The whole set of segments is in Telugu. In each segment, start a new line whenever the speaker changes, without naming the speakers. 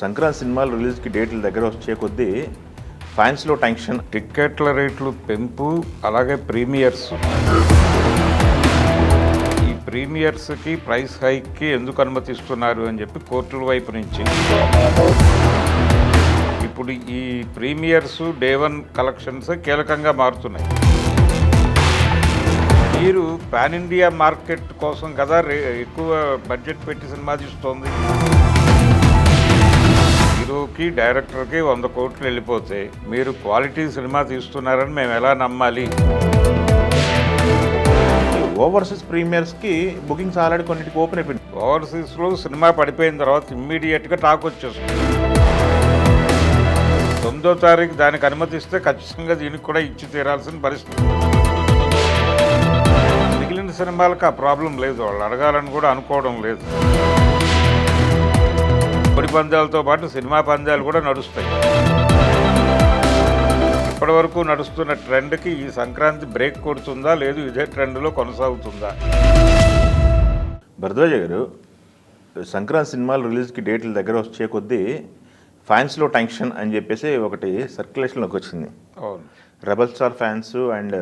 సంక్రాంతి సినిమాలు రిలీజ్కి డేట్లు దగ్గర వచ్చే కొద్దీ ఫ్యాన్స్లో టెన్షన్.
టిక్కెట్ల రేట్లు పెంపు, అలాగే ప్రీమియర్స్. ఈ ప్రీమియర్స్కి ప్రైస్ హైక్కి ఎందుకు అనుమతిస్తున్నారు అని చెప్పి కోర్టుల వైపు నుంచి ఇప్పుడు ఈ ప్రీమియర్స్ డే వన్ కలెక్షన్స్ కీలకంగా మారుతున్నాయి. మీరు పాన్ ఇండియా మార్కెట్ కోసం కదా ఎక్కువ బడ్జెట్ పెట్టి సినిమా తీస్తోంది. హీరోకి డైరెక్టర్కి 100 కోట్లు వెళ్ళిపోతే మీరు క్వాలిటీ సినిమా తీస్తున్నారని మేము ఎలా నమ్మాలి?
ఓవర్సీస్ ప్రీమియర్స్కి బుకింగ్స్ ఆల్రెడీ కొన్నిటికి ఓపెన్ అయిపోయింది.
ఓవర్సీస్లో సినిమా పడిపోయిన తర్వాత ఇమ్మీడియట్గా టాక్ వచ్చేస్తుంది. 9వ తారీఖు దానికి అనుమతిస్తే ఖచ్చితంగా దీనికి కూడా ఇచ్చి తీరాల్సిన పరిస్థితి. మిగిలిన సినిమాలకు ఆ ప్రాబ్లం లేదు, వాళ్ళు అడగాలని కూడా అనుకోవడం లేదు. పొడి పందాలతో పాటు సినిమా పందాలు కూడా నడుస్తాయి. ఇప్పటి వరకు నడుస్తున్న ట్రెండ్కి ఈ సంక్రాంతి బ్రేక్ కొడుతుందా, లేదు ఇదే ట్రెండ్లో కొనసాగుతుందా?
భరద్వాజ గారు, సంక్రాంతి సినిమాలు రిలీజ్కి డేట్లు దగ్గర వచ్చే కొద్దీ ఫ్యాన్స్లో టెన్షన్ అని చెప్పేసి ఒకటి సర్క్యులేషన్లోకి వచ్చింది.
అవును,
rebel star fans and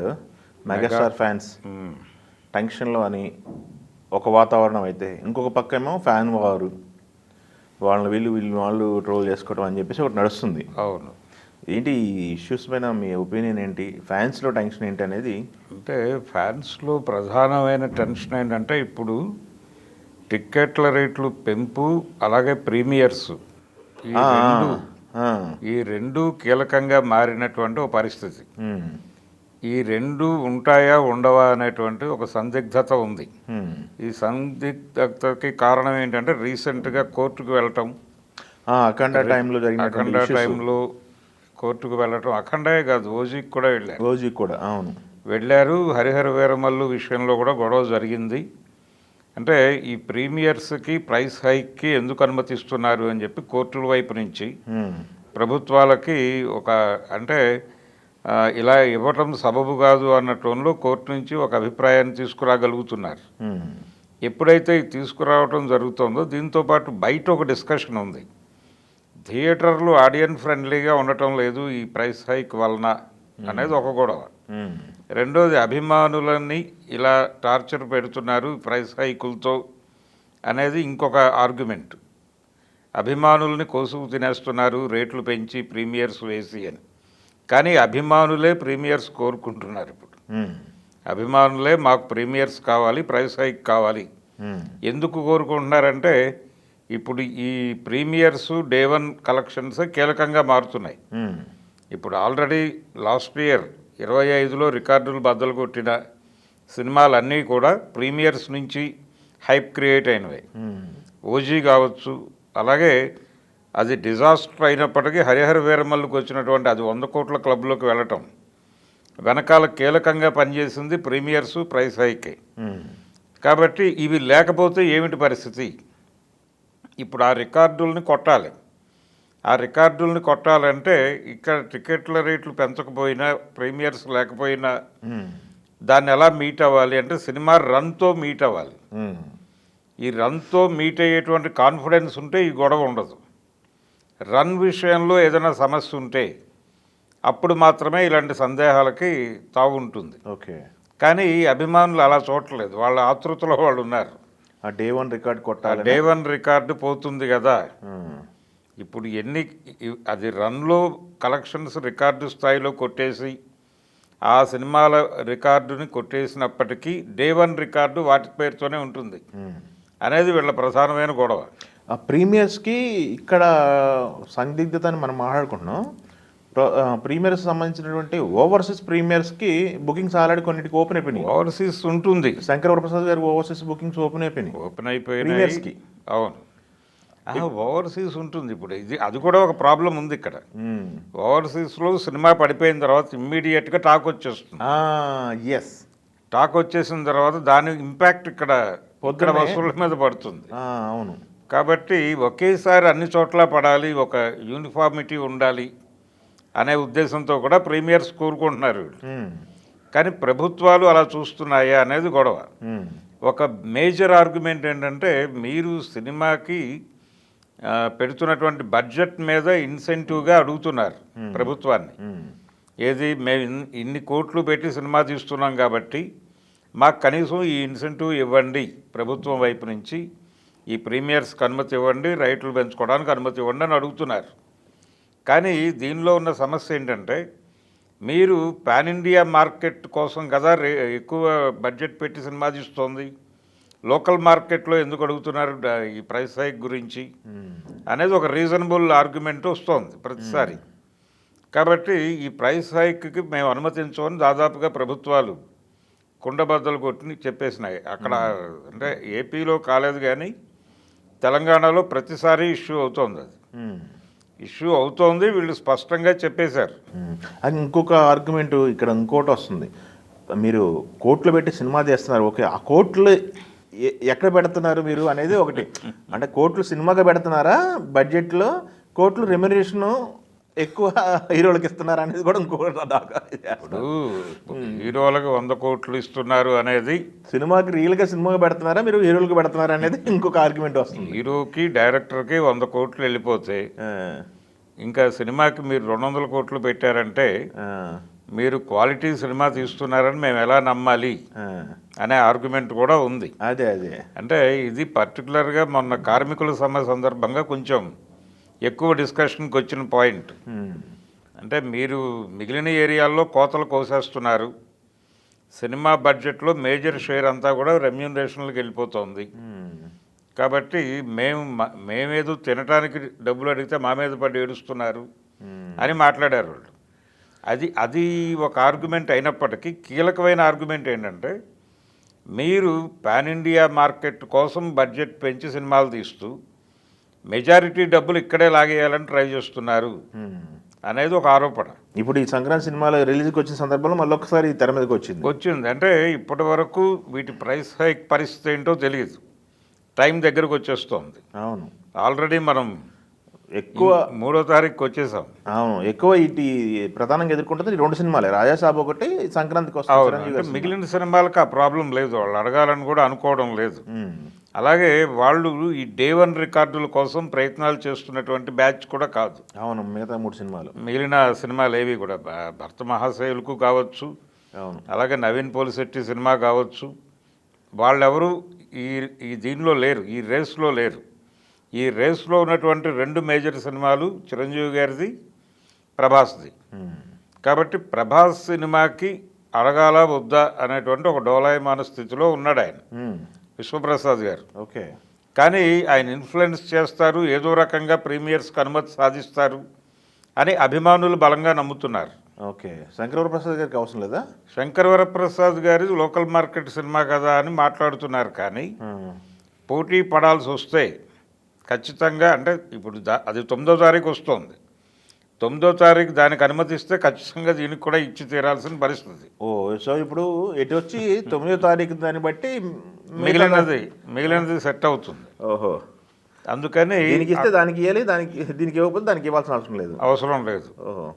megastar fans టెన్షన్లో అని ఒక వాతావరణం అయితే, ఇంకొక పక్క ఏమో ఫ్యాన్ వారు వాళ్ళు ట్రోల్ చేసుకోవడం అని చెప్పేసి ఒకటి నడుస్తుంది.
అవును.
ఏంటి ఈ ఇష్యూస్ పైన మీ ఒపీనియన్ ఏంటి? ఫ్యాన్స్లో టెన్షన్ ఏంటి అనేది?
అంటే ఫ్యాన్స్లో ప్రధానమైన టెన్షన్ ఏంటంటే ఇప్పుడు టిక్కెట్ల రేట్లు పెంపు, అలాగే ప్రీమియర్స్, ఈ రెండు కీలకంగా మారినటువంటి ఒక పరిస్థితి. ఈ రెండు ఉంటాయా ఉండవా అనేటువంటి ఒక సందిగ్ధత ఉంది. ఈ సందిగ్ధతకి కారణం ఏంటంటే రీసెంట్గా కోర్టుకు వెళ్ళటం,
అఖండ టైంలో
కోర్టుకు వెళ్ళటం. అఖండే కాదు, ఓజీకి కూడా వెళ్ళారు.
ఓజీకి కూడా అవును
వెళ్ళారు. హరిహర వీరమల్లు విషయంలో కూడా గొడవ జరిగింది. అంటే ఈ ప్రీమియర్స్కి ప్రైస్ హైక్కి ఎందుకు అనుమతిస్తున్నారు అని చెప్పి కోర్టుల వైపు నుంచి ప్రభుత్వాలకి ఒక అంటే ఇలా ఇవ్వటం సబబు కాదు అన్న టోన్లో కోర్టు నుంచి ఒక అభిప్రాయాన్ని తీసుకురాగలుగుతున్నారు. ఎప్పుడైతే ఇది తీసుకురావటం జరుగుతుందో దీంతోపాటు బయట ఒక డిస్కషన్ ఉంది. థియేటర్లు ఆడియన్స్ ఫ్రెండ్లీగా ఉండటం లేదు ఈ ప్రైస్ హైక్ వలన అనేది ఒక గొడవ. రెండోది, అభిమానులని ఇలా టార్చర్ పెడుతున్నారు ప్రైస్ హైకులతో అనేది ఇంకొక ఆర్గ్యుమెంట్. అభిమానుల్ని కోసుకు తినేస్తున్నారు రేట్లు పెంచి ప్రీమియర్స్ వేసి అని. కానీ అభిమానులే ప్రీమియర్స్ కోరుకుంటున్నారు. ఇప్పుడు అభిమానులే మాకు ప్రీమియర్స్ కావాలి, ప్రైస్ హైక్ కావాలి. ఎందుకు కోరుకుంటున్నారంటే ఇప్పుడు ఈ ప్రీమియర్స్ డే వన్ కలెక్షన్స్ కీలకంగా మారుతున్నాయి. ఇప్పుడు ఆల్రెడీ లాస్ట్ ఇయర్ 25లో రికార్డులు బద్దలు కొట్టిన సినిమాలన్నీ కూడా ప్రీమియర్స్ నుంచి హైప్ క్రియేట్ అయినవి. ఓజీ కావచ్చు, అలాగే అది డిజాస్టర్ అయినప్పటికీ హరిహర వీరమల్లుకి వచ్చినటువంటి అది 100 కోట్ల క్లబ్లోకి వెళ్ళటం వెనకాల కీలకంగా పనిచేసింది ప్రీమియర్సు, ప్రైస్ హైకే. కాబట్టి ఇవి లేకపోతే ఏమిటి పరిస్థితి? ఇప్పుడు ఆ రికార్డుల్ని కొట్టాలి. ఆ రికార్డుల్ని కొట్టాలంటే ఇక్కడ టికెట్ల రేట్లు పెంచకపోయినా, ప్రీమియర్స్ లేకపోయినా దాన్ని ఎలా మీట్ అవ్వాలి అంటే సినిమా రన్తో మీట్ అవ్వాలి. ఈ రన్తో మీట్ అయ్యేటువంటి కాన్ఫిడెన్స్ ఉంటే ఈ గొడవ ఉండదు. రన్ విషయంలో ఏదైనా సమస్య ఉంటే అప్పుడు మాత్రమే ఇలాంటి సందేహాలకి తావు ఉంటుంది.
ఓకే,
కానీ అభిమానులు అలా చూడట్లేదు. వాళ్ళ ఆతృతలో వాళ్ళు ఉన్నారు.
ఆ డే వన్ రికార్డ్ కొట్టాలి,
డే వన్ రికార్డు పోతుంది కదా. ఇప్పుడు అది రన్లో కలెక్షన్స్ రికార్డు స్థాయిలో కొట్టేసి ఆ సినిమాల రికార్డుని కొట్టేసినప్పటికీ డే వన్ రికార్డు వాటి పేరుతోనే ఉంటుంది అనేది వీళ్ళ ప్రధానమైన గొడవ.
ఆ ప్రీమియర్స్కి ఇక్కడ సందిగ్ధత అని మనం మాట్లాడుకుంటున్నాం. ప్రీమియర్స్ సంబంధించినటువంటి ఓవర్సీస్ ప్రీమియర్స్కి బుకింగ్స్ ఆల్రెడీ కొన్నిటికి ఓపెన్ అయిపోయినాయి.
ఓవర్సీస్ ఉంటుంది.
శంకరప్రసాద్ గారు ఓవర్సీస్ బుకింగ్స్ ఓపెన్ అయిపోయినాయి.
అవును, ఓవర్సీస్ ఉంటుంది. ఇప్పుడు అది కూడా ఒక ప్రాబ్లం ఉంది ఇక్కడ. ఓవర్సీస్లో సినిమా పడిపోయిన తర్వాత ఇమ్మీడియట్గా టాక్ వచ్చేస్తుంది. టాక్ వచ్చేసిన తర్వాత దాని ఇంపాక్ట్ ఇక్కడ వసూళ్ళ మీద పడుతుంది.
అవును,
కాబట్టి ఒకేసారి అన్ని చోట్ల పడాలి, ఒక యూనిఫార్మిటీ ఉండాలి అనే ఉద్దేశంతో కూడా ప్రీమియర్స్ కోరుకుంటున్నారు. కానీ ప్రభుత్వాలు అలా చూస్తున్నాయా అనేది గొడవ. ఒక మేజర్ ఆర్గ్యుమెంట్ ఏంటంటే మీరు సినిమాకి పెడుతున్నటువంటి బడ్జెట్ మీద ఇన్సెంటివ్గా అడుగుతున్నారు ప్రభుత్వాన్ని. ఏది మేము ఇన్ని కోట్లు పెట్టి సినిమా తీస్తున్నాం కాబట్టి మాకు కనీసం ఈ ఇన్సెంటివ్ ఇవ్వండి, ప్రభుత్వం వైపు నుంచి ఈ ప్రీమియర్స్కి అనుమతి ఇవ్వండి, రైట్లు పెంచుకోవడానికి అనుమతి ఇవ్వండి అని అడుగుతున్నారు. కానీ దీనిలో ఉన్న సమస్య ఏంటంటే, మీరు పాన్ ఇండియా మార్కెట్ కోసం కదా ఎక్కువ బడ్జెట్ పెట్టి సినిమా తీస్తోంది, లోకల్ మార్కెట్లో ఎందుకు అడుగుతున్నారు ఈ ప్రైస్ హైక్ గురించి అనేది ఒక రీజనబుల్ ఆర్గ్యుమెంట్ వస్తోంది ప్రతిసారి. కాబట్టి ఈ ప్రైస్ హైక్కి మేము అనుమతించమని దాదాపుగా ప్రభుత్వాలు కుండబద్దలు కొట్టి చెప్పేసినాయి. అక్కడ అంటే ఏపీలో కాలేదు కానీ తెలంగాణలో ప్రతిసారి ఇష్యూ అవుతోంది. అది ఇష్యూ అవుతోంది, వీళ్ళు స్పష్టంగా చెప్పేశారు.
అది ఇంకొక ఆర్గ్యుమెంట్ ఇక్కడ ఇంకోటి వస్తుంది. మీరు కోట్లు పెట్టి సినిమా తీస్తున్నారు, ఓకే, ఆ కోట్లు ఎక్కడ పెడుతున్నారు మీరు అనేది ఒకటి. అంటే కోట్లు సినిమాగా పెడుతున్నారా, బడ్జెట్లో కోట్లు రెమ్యునరేషన్ ఎక్కువ హీరోలకు ఇస్తున్నారు అనేది కూడా ఇంకొకటి.
ఇప్పుడు హీరోలకు 100 కోట్లు ఇస్తున్నారు అనేది,
సినిమాకి రియల్గా సినిమాగా పెడుతున్నారా మీరు హీరోలకు పెడుతున్నారా అనేది ఇంకొక ఆర్గ్యుమెంట్ వస్తుంది.
హీరోకి డైరెక్టర్కి 100 కోట్లు వెళ్ళిపోతే ఇంకా సినిమాకి మీరు 200 కోట్లు పెట్టారంటే మీరు క్వాలిటీ సినిమా తీస్తున్నారని మేము ఎలా నమ్మాలి అనే ఆర్గ్యుమెంట్ కూడా ఉంది.
అదే
అంటే ఇది పర్టికులర్గా మొన్న కార్మికుల సమ్మె సందర్భంగా కొంచెం ఎక్కువ డిస్కషన్కి వచ్చిన పాయింట్. అంటే మీరు మిగిలిన ఏరియాల్లో కోతలు కోసేస్తున్నారు, సినిమా బడ్జెట్లో మేజర్ షేర్ అంతా కూడా రెమ్యూనరేషన్లకు వెళ్ళిపోతుంది, కాబట్టి మేమేదో తినడానికి డబ్బులు అడిగితే మా మీద పడి ఏడుస్తున్నారు అని మాట్లాడారు వాళ్ళు. అది ఒక ఆర్గ్యుమెంట్ అయినప్పటికీ కీలకమైన ఆర్గ్యుమెంట్ ఏంటంటే, మీరు పాన్ ఇండియా మార్కెట్ కోసం బడ్జెట్ పెంచి సినిమాలు తీస్తూ మెజారిటీ డబ్బులు ఇక్కడే లాగేయాలని ట్రై చేస్తున్నారు అనేది ఒక ఆరోపణ.
ఇప్పుడు ఈ సంక్రాంతి సినిమాలో రిలీజ్కి వచ్చిన సందర్భంలో మళ్ళీ ఒకసారి తెర మీదకి వచ్చింది.
అంటే ఇప్పటి వరకు వీటి ప్రైస్ హైక్ పరిస్థితి ఏంటో తెలియదు, టైం దగ్గరకు వచ్చేస్తోంది.
అవును,
ఆల్రెడీ మనం
ఎక్కువ
3వ తారీఖుకి వచ్చేసాం.
అవును, ఎక్కువ ఇటు ప్రధానంగా ఎదుర్కొంటుంది 2 సినిమాలే, రాజాసాబ్ ఒకటి, సంక్రాంతికి వస్తుంది.
మిగిలిన సినిమాలకు ఆ ప్రాబ్లం లేదు, వాళ్ళు అడగాలని కూడా అనుకోవడం లేదు. అలాగే వాళ్ళు ఈ డే 1 రికార్డుల కోసం ప్రయత్నాలు చేస్తున్నటువంటి బ్యాచ్ కూడా కాదు.
అవును, మిగతా 3 సినిమాలు,
మిగిలిన సినిమాలు ఏవి కూడా భర్త మహాశయులకు కావచ్చు,
అవును,
అలాగే నవీన్ పోలిశెట్టి సినిమా కావచ్చు, వాళ్ళెవరు ఈ దీనిలో లేరు, ఈ రేస్లో లేరు. ఈ రేస్లో ఉన్నటువంటి 2 మేజర్ సినిమాలు చిరంజీవి గారిది, ప్రభాస్ది. కాబట్టి ప్రభాస్ సినిమాకి అడగాల వద్దా అనేటువంటి ఒక డోలాయమాన స్థితిలో ఉన్నాడు ఆయన, విశ్వప్రసాద్ గారు.
ఓకే,
కానీ ఆయన ఇన్ఫ్లుయెన్స్ చేస్తారు, ఏదో రకంగా ప్రీమియర్స్కి అనుమతి సాధిస్తారు అని అభిమానులు బలంగా నమ్ముతున్నారు.
ఓకే, శంకరవరప్రసాద్ గారికి అవసరం లేదా?
శంకరవరప్రసాద్ గారి లోకల్ మార్కెట్ సినిమా కదా అని మాట్లాడుతున్నారు. కానీ పోటీ పడాల్సి వస్తే ఖచ్చితంగా, అంటే ఇప్పుడు అది 9వ తారీఖు వస్తుంది, 9వ తారీఖు దానికి అనుమతిస్తే ఖచ్చితంగా దీనికి కూడా ఇచ్చి తీరాల్సిన పరిస్థితి.
సో ఇప్పుడు ఎటు వచ్చి 9వ తారీఖు దాన్ని బట్టి
మిగిలినది సెట్ అవుతుంది.
ఓహో,
అందుకని
దీనికి ఇస్తే దానికి ఇవ్వాలి, దీనికి ఇవ్వకపోతే దానికి ఇవ్వాల్సిన అవసరం లేదు. ఓహో,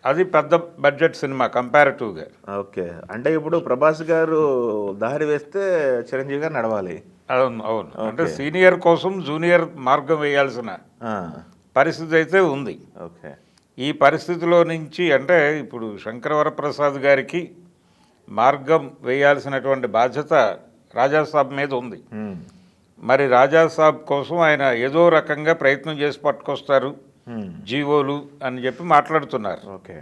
అది పెద్ద బడ్జెట్ సినిమా కంపారిటివ్గా.
ఓకే, అంటే ఇప్పుడు ప్రభాస్ గారు దారి వేస్తే చిరంజీవి గారు నడవాలి.
అవును, అంటే సీనియర్ కోసం జూనియర్ మార్గం వేయాల్సిన పరిస్థితి అయితే ఉంది.
ఓకే,
ఈ పరిస్థితిలో నుంచి అంటే ఇప్పుడు శంకరవరప్రసాద్ గారికి మార్గం వేయాల్సినటువంటి బాధ్యత రాజాసాబ్ మీద ఉంది. మరి రాజాసాబ్ కోసం ఆయన ఏదో రకంగా ప్రయత్నం చేసి పట్టుకొస్తారు జీవోలు అని చెప్పి మాట్లాడుతున్నారు.
ఓకే,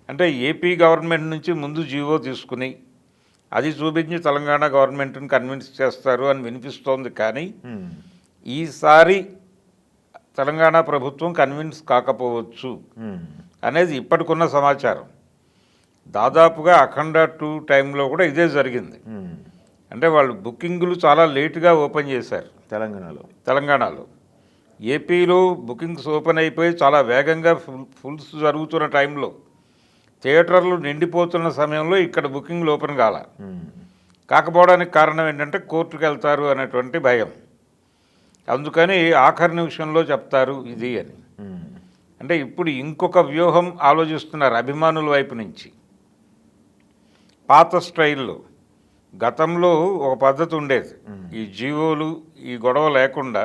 అంటే ఏపీ గవర్నమెంట్ నుంచి ముందు జీవో తీసుకుని అది చూపించి తెలంగాణ గవర్నమెంట్ని కన్విన్స్ చేస్తారు అని వినిపిస్తోంది. కానీ ఈసారి తెలంగాణ ప్రభుత్వం కన్విన్స్ కాకపోవచ్చు అనేది ఇప్పటికున్న సమాచారం. దాదాపుగా అఖండ 2 టైంలో కూడా ఇదే జరిగింది. అంటే వాళ్ళు బుకింగ్లు చాలా లేటుగా ఓపెన్ చేశారు తెలంగాణలో. ఏపీలో బుకింగ్స్ ఓపెన్ అయిపోయి చాలా వేగంగా ఫుల్స్ జరుగుతున్న టైంలో, థియేటర్లు నిండిపోతున్న సమయంలో ఇక్కడ బుకింగ్లు ఓపెన్ కాకపోవడానికి కారణం ఏంటంటే కోర్టుకు వెళ్తారు అనేటువంటి భయం. అందుకని ఆఖరి నిమిషంలో చెప్తారు ఇది అని. అంటే ఇప్పుడు ఇంకొక వ్యూహం ఆలోచిస్తున్నారు అభిమానుల వైపు నుంచి. పాత స్టైల్లో గతంలో ఒక పద్ధతి ఉండేది, ఈ జీవోలు ఈ గొడవ లేకుండా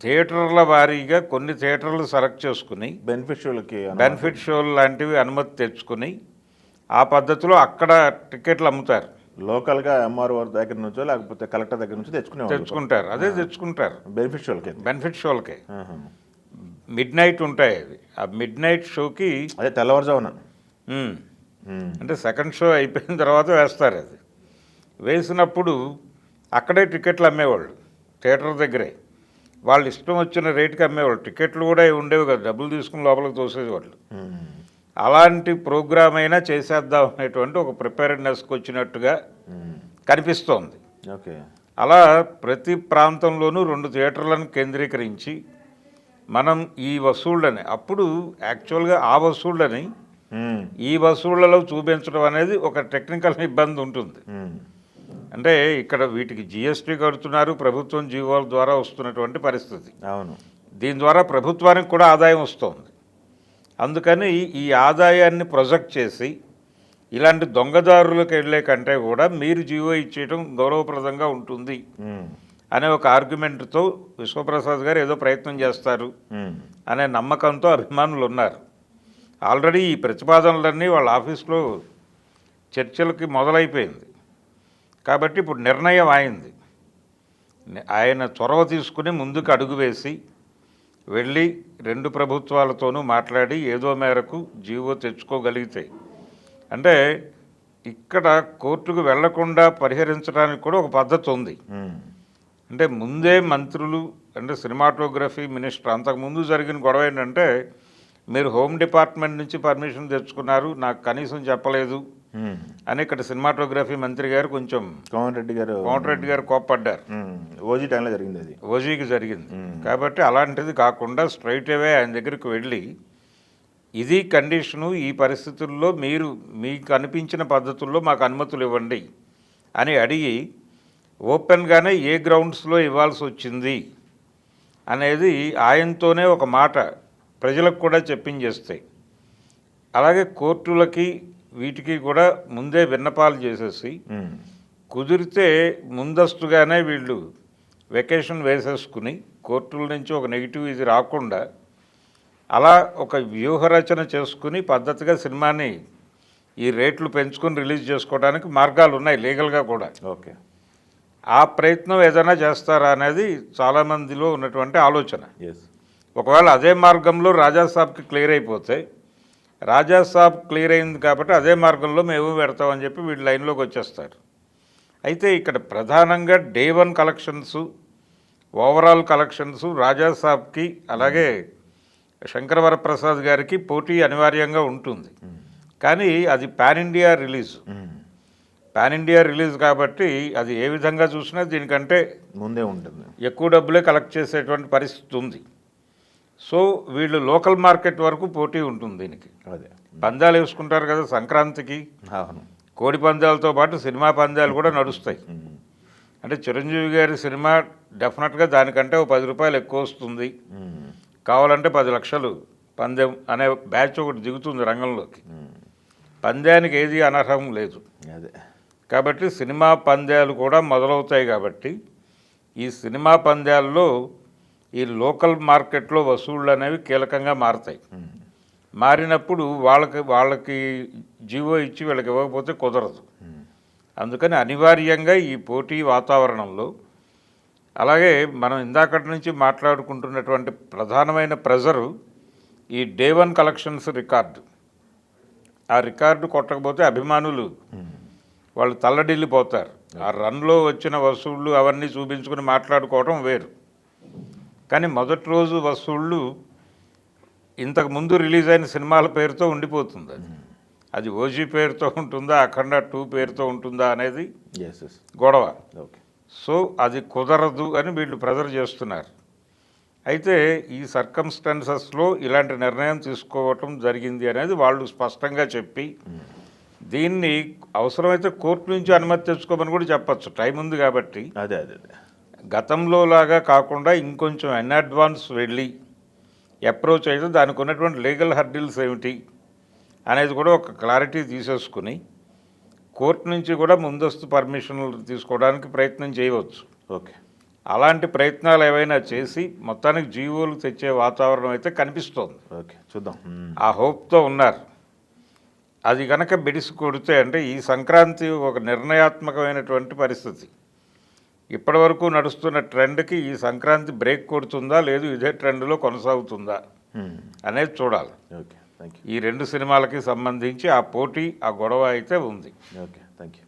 థియేటర్ల వారీగా కొన్ని థియేటర్లు సెలెక్ట్ చేసుకుని
బెనిఫిషియల్కి
బెనిఫిట్ షోలు లాంటివి అనుమతి తెచ్చుకుని ఆ పద్ధతిలో అక్కడ టికెట్లు అమ్ముతారు.
లోకల్గా ఎంఆర్ఓ దగ్గర నుంచో లేకపోతే కలెక్టర్ దగ్గర నుంచి
తెచ్చుకుంటారు. అదే తెచ్చుకుంటారు బెనిఫిట్ షోలకే. మిడ్ నైట్ ఉంటాయి అవి. ఆ మిడ్ నైట్ షోకి
అదే తెల్లవారుజామున
అంటే సెకండ్ షో అయిపోయిన తర్వాత వేస్తారు. అది వేసినప్పుడు అక్కడే టికెట్లు అమ్మేవాళ్ళు, థియేటర్ దగ్గరే వాళ్ళు ఇష్టం వచ్చిన రేటుకి అమ్మేవాళ్ళు. టికెట్లు కూడా ఉండేవి కదా, డబ్బులు తీసుకుని లోపలికి తోసేవాళ్ళు. అలాంటి ప్రోగ్రామ్ అయినా చేసేద్దాం అనేటువంటి ఒక ప్రిపేర్నెస్కి వచ్చినట్టుగా కనిపిస్తోంది.
ఓకే,
అలా ప్రతి ప్రాంతంలోనూ 2 థియేటర్లను కేంద్రీకరించి మనం ఈ వసూళ్ళని అప్పుడు యాక్చువల్గా ఆ వసూళ్ళని ఈ వసూళ్లలో చూపించడం అనేది ఒక టెక్నికల్ ఇబ్బంది ఉంటుంది. అంటే ఇక్కడ వీటికి జిఎస్టీ కడుతున్నారు, ప్రభుత్వం జీవోల ద్వారా వస్తున్నటువంటి పరిస్థితి.
అవును,
దీని ద్వారా ప్రభుత్వానికి కూడా ఆదాయం వస్తుంది. అందుకని ఈ ఆదాయాన్ని ప్రొజెక్ట్ చేసి ఇలాంటి దొంగదారులకు వెళ్ళే కంటే కూడా మీరు జీవో ఇచ్చేయడం గౌరవప్రదంగా ఉంటుంది అనే ఒక ఆర్గ్యుమెంట్తో విశ్వప్రసాద్ గారు ఏదో ప్రయత్నం చేస్తారు అనే నమ్మకంతో అభిమానులు ఉన్నారు. ఆల్రెడీ ఈ ప్రతిపాదనలన్నీ వాళ్ళ ఆఫీస్లో చర్చలకి మొదలైపోయింది. కాబట్టి ఇప్పుడు నిర్ణయం అయింది. ఆయన చొరవ తీసుకుని ముందుకు అడుగు వేసి వెళ్ళి 2 ప్రభుత్వాలతోనూ మాట్లాడి ఏదో మేరకు జీవో తెచ్చుకోగలిగితే, అంటే ఇక్కడ కోర్టుకు వెళ్లకుండా పరిహరించడానికి కూడా ఒక పద్ధతి ఉంది. అంటే ముందే మంత్రులు, అంటే సినిమాటోగ్రఫీ మినిస్టర్, అంతకుముందు జరిగిన గొడవ ఏంటంటే మీరు హోమ్ డిపార్ట్మెంట్ నుంచి పర్మిషన్ తెచ్చుకున్నారు, నాకు కనీసం చెప్పలేదు అని ఇక్కడ సినిమాటోగ్రఫీ మంత్రి గారు కొంచెం కోమటిరెడ్డి గారు కోప్పడ్డారు.
ఓజీ టైంలో జరిగింది, అది
ఓజీకి జరిగింది. కాబట్టి అలాంటిది కాకుండా స్ట్రైట్ అవే ఆయన దగ్గరికి వెళ్ళి ఇది కండిషను, ఈ పరిస్థితుల్లో మీరు మీకు అనిపించిన పద్ధతుల్లో మాకు అనుమతులు ఇవ్వండి అని అడిగి ఓపెన్గానే ఏ గ్రౌండ్స్లో ఇవ్వాల్సి వచ్చింది అనేది ఆయనతోనే ఒక మాట ప్రజలకు కూడా చెప్పించేస్తాయి. అలాగే కోర్టులకి వీటికి కూడా ముందే విన్నపాలు చేసేసి కుదిరితే ముందస్తుగానే వీళ్ళు వెకేషన్ వేసేసుకుని కోర్టుల నుంచి ఒక నెగిటివ్ ఇది రాకుండా అలా ఒక వ్యూహరచన చేసుకుని పద్ధతిగా సినిమాని ఈ రేట్లు పెంచుకొని రిలీజ్ చేసుకోవడానికి మార్గాలు ఉన్నాయి లీగల్గా కూడా.
ఓకే,
ఆ ప్రయత్నం ఏదైనా చేస్తారా అనేది చాలామందిలో ఉన్నటువంటి ఆలోచన. ఒకవేళ అదే మార్గంలో రాజాసాబ్కి క్లియర్ అయిపోతే, రాజాసాబ్ క్లియర్ అయింది కాబట్టి అదే మార్గంలో మేము పెడతామని చెప్పి వీళ్ళు లైన్లోకి వచ్చేస్తారు. అయితే ఇక్కడ ప్రధానంగా డే 1 కలెక్షన్స్, ఓవరాల్ కలెక్షన్స్ రాజాసాబ్కి అలాగే శంకరవరప్రసాద్ గారికి పోటీ అనివార్యంగా ఉంటుంది. కానీ అది పాన్ ఇండియా రిలీజ్ కాబట్టి అది ఏ విధంగా చూసినా దీనికంటే
ముందే ఉంటుంది,
ఎక్కువ డబ్బులే కలెక్ట్ చేసేటువంటి పరిస్థితి ఉంది. సో వీళ్ళు లోకల్ మార్కెట్ వరకు పోటీ ఉంటుంది దీనికి.
అదే
పందాలు వేసుకుంటారు కదా సంక్రాంతికి, కోడి పందాలతో పాటు సినిమా పందాలు కూడా నడుస్తాయి. అంటే చిరంజీవి గారి సినిమా డెఫినెట్గా దానికంటే ఓ 10 రూపాయలు ఎక్కువ వస్తుంది, కావాలంటే 10 లక్షలు పందెం అనే బ్యాచ్ ఒకటి దిగుతుంది రంగంలోకి. పందానికి ఏది అనర్హం లేదు. కాబట్టి సినిమా పందాలు కూడా మొదలవుతాయి. కాబట్టి ఈ సినిమా పందాల్లో ఈ లోకల్ మార్కెట్లో వసూళ్ళు అనేవి కీలకంగా మారుతాయి. మారినప్పుడు వాళ్ళకి జీవో ఇచ్చి వీళ్ళకి ఇవ్వకపోతే కుదరదు. అందుకని అనివార్యంగా ఈ పోటీ వాతావరణంలో, అలాగే మనం ఇందాకటి నుంచి మాట్లాడుకుంటున్నటువంటి ప్రధానమైన ప్రెజరు ఈ డే 1 కలెక్షన్స్ రికార్డు. ఆ రికార్డు కొట్టకపోతే అభిమానులు వాళ్ళు తల్లడిల్లిపోతారు. ఆ రన్లో వచ్చిన వసూళ్ళు అవన్నీ చూపించుకుని మాట్లాడుకోవడం వేరు. కానీ మొదటి రోజు వసూళ్ళు ఇంతకు ముందు రిలీజ్ అయిన సినిమాల పేరుతో ఉండిపోతుంది. అది ఓజీ పేరుతో ఉంటుందా, అఖండ 2 పేరుతో ఉంటుందా అనేది గొడవ. సో అది కుదరదు అని వీళ్ళు ప్రెజర్ చేస్తున్నారు. అయితే ఈ సర్కమ్స్టాన్సెస్లో ఇలాంటి నిర్ణయం తీసుకోవటం జరిగింది అనేది వాళ్ళు స్పష్టంగా చెప్పి, దీన్ని అవసరమైతే కోర్టు నుంచి అనుమతి తెచ్చుకోమని కూడా చెప్పచ్చు, టైం ఉంది కాబట్టి.
అదే
గతంలో లాగా కాకుండా ఇంకొంచెం ఇన్ అడ్వాన్స్ వెళ్ళి అప్రోచ్ అయితే దానికి ఉన్నటువంటి లీగల్ హర్డిల్స్ ఏమిటి అనేది కూడా ఒక క్లారిటీ తీసేసుకుని కోర్టు నుంచి కూడా ముందస్తు పర్మిషన్లు తీసుకోవడానికి ప్రయత్నం చేయవచ్చు.
ఓకే,
అలాంటి ప్రయత్నాలు ఏవైనా చేసి మొత్తానికి జీవోలు తెచ్చే వాతావరణం అయితే కనిపిస్తోంది.
ఓకే, చూద్దాం.
ఆ హోప్తో ఉన్నారు. అది కనుక బిడిసి కొడితే అంటే ఈ సంక్రాంతి ఒక నిర్ణయాత్మకమైనటువంటి పరిస్థితి. ఇప్పటి వరకు నడుస్తున్న ట్రెండ్కి ఈ సంక్రాంతి బ్రేక్ కొడుతుందా, లేదు ఇదే ట్రెండ్లో కొనసాగుతుందా అనేది చూడాలి.
Okay, thank you.
ఈ రెండు సినిమాలకి సంబంధించి ఆ పోటీ, ఆ గొడవ అయితే ఉంది.
Okay, thank you.